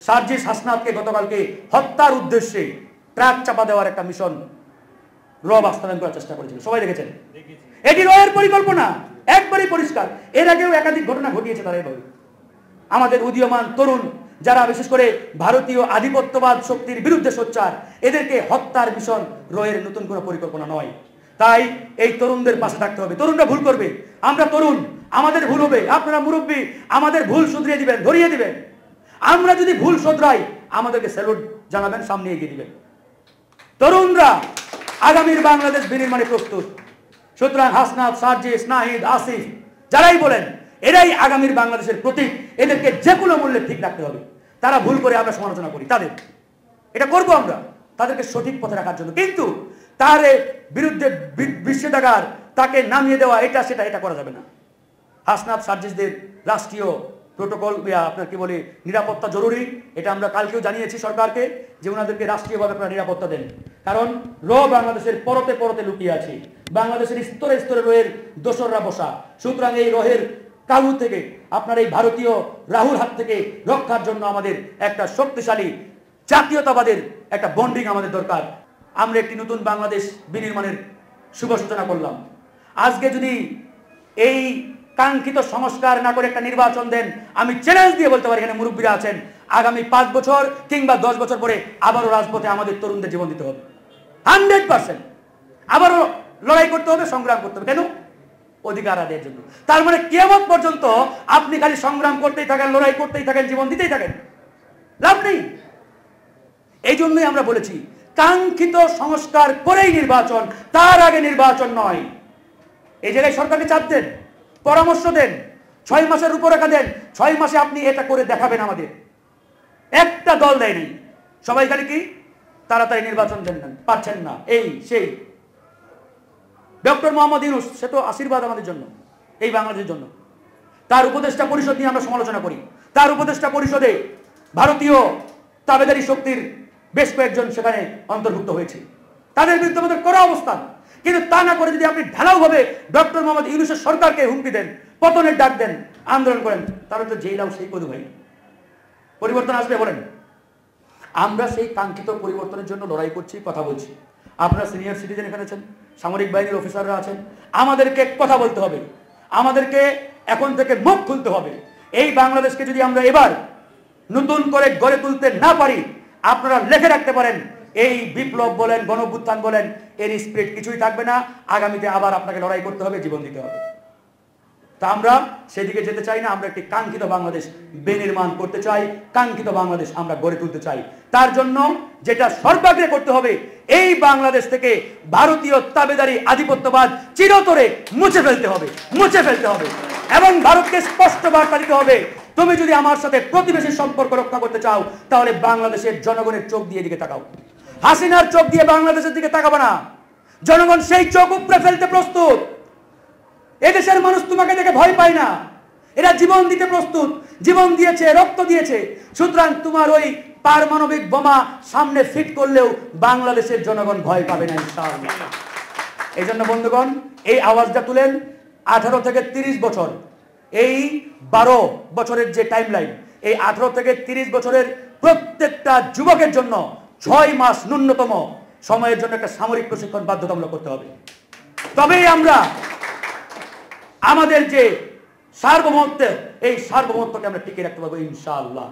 সার্জিস হাসনাতকে গতকালকে হত্যার উদ্দেশ্যে ট্রাক চাপা দেওয়ার একটা মিশন র বাস্তবায়ন করার চেষ্টা করেছিল, সবাই দেখেছেন। এটি রয়ের পরিকল্পনা, একবারই পরিষ্কার। এর আগেও একাধিক ঘটনা ঘটিয়েছে তারা এভাবে। আমাদের উদীয়মান তরুণ যারা বিশেষ করে ভারতীয় আধিপত্যবাদ শক্তির বিরুদ্ধে সোচ্চার, এদেরকে হত্যার মিশন রয়ের নতুন কোনো পরিকল্পনা নয়। তাই এই তরুণদের পাশে থাকতে হবে। তরুণরা ভুল করবে, আমরা তরুণ, আমাদের ভুল হবে, আপনারা মুরব্বী, আমাদের ভুল শুধরিয়ে দিবেন, ধরিয়ে দিবেন। আমরা যদি ভুল শোধরাই আমাদেরকে স্যালুট জানাবেন, সামনে এগিয়ে দিবেন। তরুণরা আগামীর বাংলাদেশ বিনির্মাণে প্রস্তুত। সুতরাং হাসনাত, সার্জিস, নাহিদ, আসিফ যারাই বলেন, এরাই আগামীর বাংলাদেশের প্রতীক। এদেরকে যে কোনো মূল্যে ঠিক রাখতে হবে। তারা ভুল করে আমরা সমালোচনা করি, তাদের এটা করবো আমরা, তাদেরকে সঠিক পথে রাখার জন্য। কিন্তু তার বিরুদ্ধে নিষেধাজ্ঞার, তাকে নামিয়ে দেওয়া, এটা সেটা এটা করা যাবে না। হাসনাত, সার্জিসদের রাষ্ট্রীয় প্রোটোকল, আপনার কি বলে, নিরাপত্তা জরুরি। এটা আমরা কালকেও জানিয়েছি সরকারকে যে ওনাদেরকে রাষ্ট্রীয়ভাবে আপনারা নিরাপত্তা দেন। কারণ বাংলাদেশের পরতে পরতে লুকিয়ে আছে, বাংলাদেশের স্তরে স্তরে রোহের দোসররা বসা। সুতরাং এই রোহের কালু থেকে, আপনার এই ভারতীয় রাহুর হাত থেকে রক্ষার জন্য আমাদের একটা শক্তিশালী জাতীয়তাবাদের একটা বন্ডিং আমাদের দরকার। আমরা একটি নতুন বাংলাদেশ বিনির্মাণের শুভ সূচনা করলাম। আজকে যদি এই কাঙ্ক্ষিত সংস্কার না করে একটা নির্বাচন দেন, আমি চ্যালেঞ্জ দিয়ে বলতে পারি, এখানে মুরব্বীরা আছেন, আগামী 5 বছর কিংবা 10 বছর পরে আবারও রাজপথে আমাদের তরুণদের জীবন দিতে হবে 100%। আবারও লড়াই করতে হবে, সংগ্রাম করতে হবে। কেন? অধিকার আদায়ের জন্য। তার মানে কিয়ামত পর্যন্ত আপনি খালি সংগ্রাম করতেই থাকেন, লড়াই করতেই থাকেন, জীবন দিতেই থাকেন, লাভ নেই। এই জন্যই আমরা বলেছি কাঙ্ক্ষিত সংস্কার করেই নির্বাচন, তার আগে নির্বাচন নয়। এই জায়গায় সরকারকে চাপ দেন, পরামর্শ দেন, 6 মাসের রূপরেখা দেন, 6 মাসে আপনি এটা করে দেখাবেন। আমাদের একটা দল দেয়নি, সবাই খালি কি তাড়াতাড়ি নির্বাচন দেন, পারছেন না, এই সেই। ডক্টর মোহাম্মদ ইউনূস, সে তো আশীর্বাদ আমাদের জন্য, এই বাংলাদেশের জন্য। তার উপদেষ্টা পরিষদ নিয়ে আমরা সমালোচনা করি। তার উপদেষ্টা পরিষদে ভারতীয় তাবেদারি শক্তির বেশ কয়েকজন সেখানে অন্তর্ভুক্ত হয়েছে। তাদের বিরুদ্ধে আমাদের কড়া অবস্থান। কিন্তু তা না করে যদি আপনি ঢালাওভাবে ডক্টর মোহাম্মদ ইউনূসের সরকারকে হুমকি দেন, পতনের ডাক দেন, আন্দোলন করেন, তাহলে তো যেই লাভ সেই কদু ভাই। পরিবর্তন আসবে বলেন? আমরা সেই কাঙ্ক্ষিত পরিবর্তনের জন্য লড়াই করছি, কথা বলছি। আপনারা সিনিয়র সিটিজেন এখানে আছেন, সামরিক বাহিনীর অফিসাররা আছেন, আমাদেরকে কথা বলতে হবে, আমাদেরকে এখন থেকে মুখ খুলতে হবে। এই বাংলাদেশকে যদি আমরা এবার নতুন করে গড়ে তুলতে না পারি, আপনারা লিখে রাখতে পারেন, এই বিপ্লব বলেন, গণঅভ্যুত্থান বলেন, এর স্পিরিট কিছুই থাকবে না। আগামীতে আবার আপনাকে লড়াই করতে হবে, জীবন দিতে হবে। তা আমরা সেদিকে যেতে চাই না। আমরা একটি কাঙ্ক্ষিত বাংলাদেশ বিনির্মাণ করতে চাই, কাঙ্ক্ষিত বাংলাদেশ আমরা গড়ে তুলতে চাই। তার জন্য যেটা সর্বাগ্রে করতে হবে, এই বাংলাদেশ থেকে ভারতীয় তাবেদারি আধিপত্যবাদ চিরতরে মুছে ফেলতে হবে, মুছে ফেলতে হবে। এবং ভারতকে স্পষ্ট বার্তা দিতে হবে, তুমি যদি আমার সাথে প্রতিবেশীর সম্পর্ক রক্ষা করতে চাও, তাহলে বাংলাদেশের জনগণের চোখ দিয়ে দিকে তাকাও। হাসিনার চোখ দিয়ে বাংলাদেশের দিকে তাকাবে না। জনগণ সেই চোখ উপড়ে ফেলতে প্রস্তুত। এদেশের মানুষ তোমাকে দেখে ভয় পায় না, এরা জীবন দিতে প্রস্তুত, জীবন দিয়েছে, রক্ত দিয়েছে। সুতরাং তোমার ওই পারমাণবিক বোমা সামনে ফিট করলেও বাংলাদেশের জনগণ ভয় পাবে না ইনশাআল্লাহ। এই জন্য বন্ধুগণ, এই আওয়াজটা তুলেন। 18 থেকে 30 বছর, এই 12 বছরের যে টাইম লাইন, এই 18 থেকে 30 বছরের প্রত্যেকটা যুবকের জন্য 6 মাস ন্যূনতম সময়ের জন্য একটা সামরিক প্রশিক্ষণ বাধ্যতামূলক করতে হবে। তবেই আমরা আমাদের যে সার্বভৌমত্ব, এই সার্বভৌমত্বকে আমরা টিকিয়ে রাখতে পারবো ইনশাআল্লাহ।